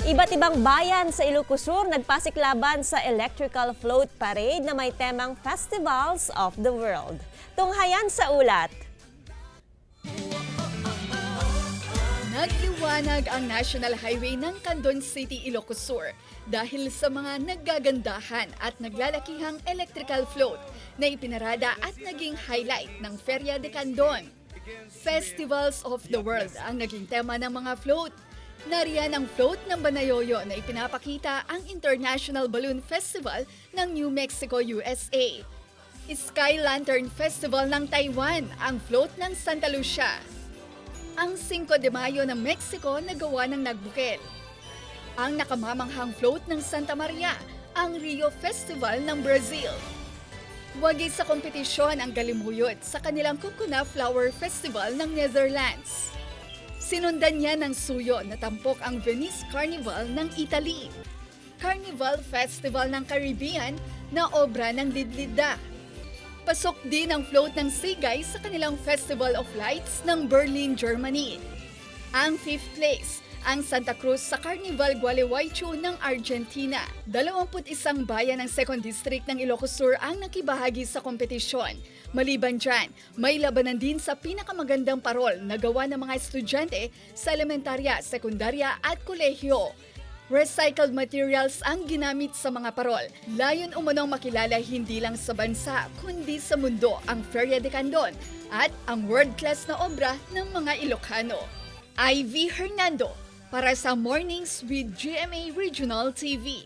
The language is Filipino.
Iba't ibang bayan sa Ilocos Sur nagpasiklaban sa Electrical Float Parade na may temang Festivals of the World. Tunghayan sa ulat. Nagliwanag ang National Highway ng Candon City, Ilocos Sur dahil sa mga naggagandahan at naglalakihang electrical float na ipinarada at naging highlight ng Feria de Candon. Festivals of the World ang naging tema ng mga float. Nariyan ang float ng Banayoyo na ipinapakita ang International Balloon Festival ng New Mexico, USA. Sky Lantern Festival ng Taiwan ang float ng Santa Lucia. Ang 5 de Mayo ng Mexico na gawa ng nagbukel. Ang nakamamanghang float ng Santa Maria, ang Rio Festival ng Brazil. Wagi sa kompetisyon ang Galimuyot sa kanilang Kukuna Flower Festival ng Netherlands. Sinundan niya ng suyo na tampok ang Venice Carnival ng Italy. Carnival Festival ng Caribbean na obra ng Lidlida. Pasok din ang float ng Sigay sa kanilang Festival of Lights ng Berlin, Germany. Ang 5th place, ang Santa Cruz sa Carnival Gualeguaychú ng Argentina. 21 bayan ng 2nd District ng Ilocos Sur ang nakibahagi sa kompetisyon. Maliban dyan, may labanan din sa pinakamagandang parol na gawa ng mga estudyante sa elementarya, sekundarya at kolehiyo. Recycled materials ang ginamit sa mga parol. Layon umunong makilala hindi lang sa bansa, kundi sa mundo ang Feria de Candon at ang world-class na obra ng mga Ilocano. Ivy Hernando, para sa Mornings with GMA Regional TV.